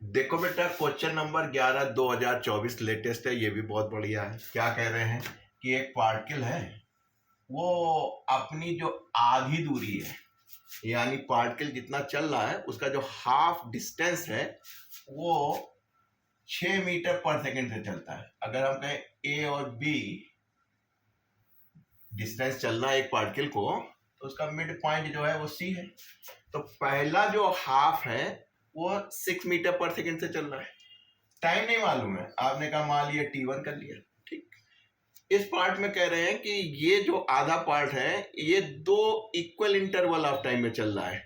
देखो बेटा, question number 11 2024 latest है, ये भी बहुत बढ़िया है। क्या कह रहे हैं कि एक पार्टिकल है, वो अपनी जो आधी दूरी है, यानी पार्टिकल जितना चल रहा है उसका जो हाफ डिस्टेंस है वो 6 मीटर पर सेकेंड से चलता है। अगर हम कहें ए और बी डिस्टेंस चलना है एक पार्टिकल को, तो उसका मिड पॉइंट जो है वो सी है। तो पहला जो हाफ है वो 6 मीटर पर सेकेंड से चल रहा है। टाइम नहीं मालूम है, आपने कहा मान लिया T1 कर लिया, ठीक। इस पार्ट में कह रहे हैं कि ये जो आधा पार्ट है ये 2 इक्वल इंटरवल ऑफ टाइम में चल रहा है,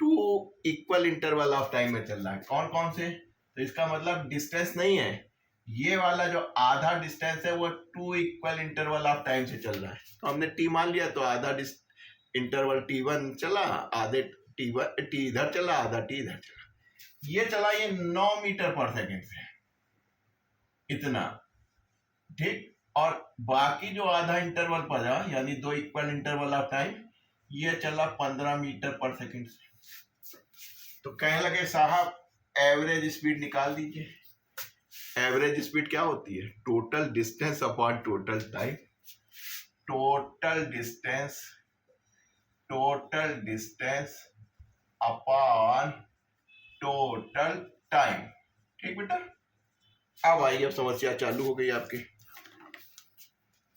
2 इक्वल इंटरवल ऑफ टाइम में चल रहा है। कौन कौन से? तो इसका मतलब डिस्टेंस नहीं है, ये वाला जो आधा डिस्टेंस है वो 2 इक्वल इंटरवल ऑफ टाइम से चल रहा है। तो हमने T मान लिया, तो आधा इंटरवल T1 चला, आधे T इधर चला, आधा T इधर चला। ये चला ये 9 मीटर पर सेकेंड से, इतना, ठीक। और बाकी जो आधा इंटरवल पड़ा, यानी 2 इक्वल इंटरवल ऑफ टाइम, ये चला 15 मीटर पर सेकेंड से। तो कहने लगे साहब एवरेज स्पीड निकाल दीजिए। एवरेज स्पीड क्या होती है? Total distance upon total time. Total distance upon total time, ठीक बेटा। अब आइए, अब समस्या चालू हो गई आपकी।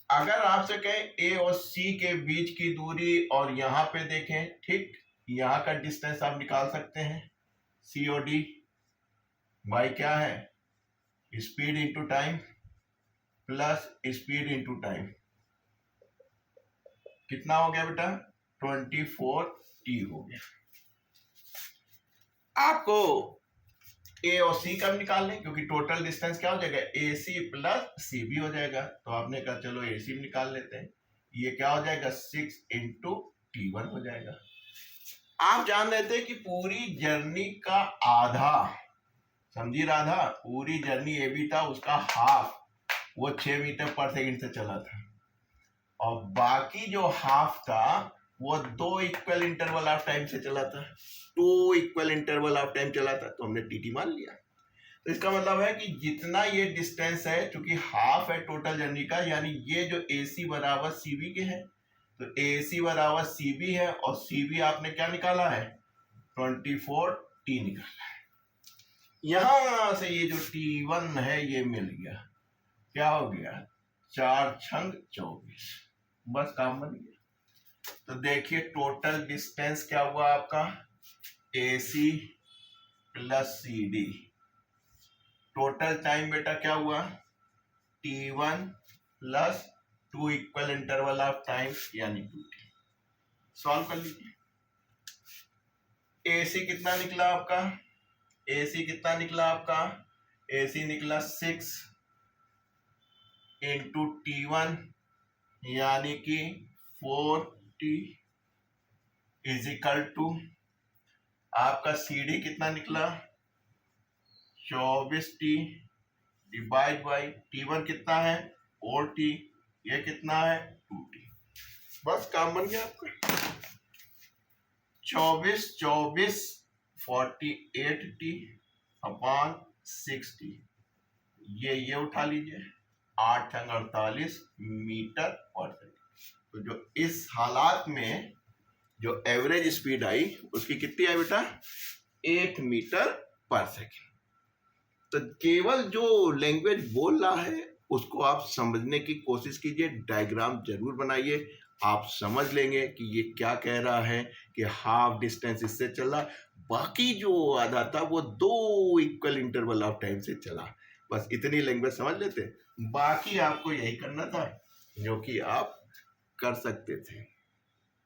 अगर आपसे कहें ए और सी के बीच की दूरी, और यहां पे देखें, ठीक, यहां का डिस्टेंस आप निकाल सकते हैं, सी और डी बाई क्या है, speed into time plus speed into time. कितना हो गया बेटा? 24t हो गया। आपको ए और सी कब निकाल लें, क्योंकि टोटल डिस्टेंस क्या हो जाएगा, ए सी प्लस सी भी हो जाएगा। तो आपने कहा चलो ए सी निकाल लेते हैं। ये क्या हो जाएगा, 6 इंटू T1 हो जाएगा। आप जान रहे थे कि पूरी जर्नी का आधा, समझी राधा, पूरी जर्नी ए बी था, उसका हाफ वो 6 मीटर पर सेकेंड से चला था, और बाकी जो हाफ था वो 2 इक्वल इंटरवल ऑफ टाइम से चला था, 2 इक्वल इंटरवल ऑफ टाइम चला था। तो हमने टी मान लिया। तो इसका मतलब है कि जितना ये डिस्टेंस है, चूंकि हाफ है टोटल जर्नी का, यानी ये जो ए सी बराबर सी बी के है, तो ए सी बराबर सी बी है, और सी बी आपने क्या निकाला है, 24t निकाला है। यहां से ये जो T1 है ये मिल गया, क्या हो गया, 4 छंग 24, बस काम बन गया। तो देखिए टोटल डिस्टेंस क्या हुआ आपका, AC plus CD। Total time बेटा क्या हुआ, T1 plus 2 equal interval of time, यानी 2t। सॉल्व कर लीजिए। AC कितना निकला आपका, AC कितना निकला आपका, AC निकला 6 इंटू T1, यानी कि 4t इज इक्वल टू आपका CD कितना निकला, 24t डिवाइड बाई T1 कितना है, 4t, ये कितना है, 2t। बस काम बन गया आपका। 24 48t अपॉन 6t, ये उठा लीजिए, 8 अंग 48 मीटर पर सेकेंड। तो जो इस हालात में जो एवरेज स्पीड आई उसकी कितनी आई बेटा, 1 मीटर पर सेकेंड। तो केवल जो लैंग्वेज बोल रहा है उसको आप समझने की कोशिश कीजिए, डायग्राम जरूर बनाइए, आप समझ लेंगे कि ये क्या कह रहा है कि हाफ डिस्टेंस इससे चला, बाकी जो आधा था वो 2 इक्वल इंटरवल ऑफ टाइम से चला। बस इतनी लैंग्वेज समझ लेते, बाकी आपको यही करना था जो कि आप कर सकते थे।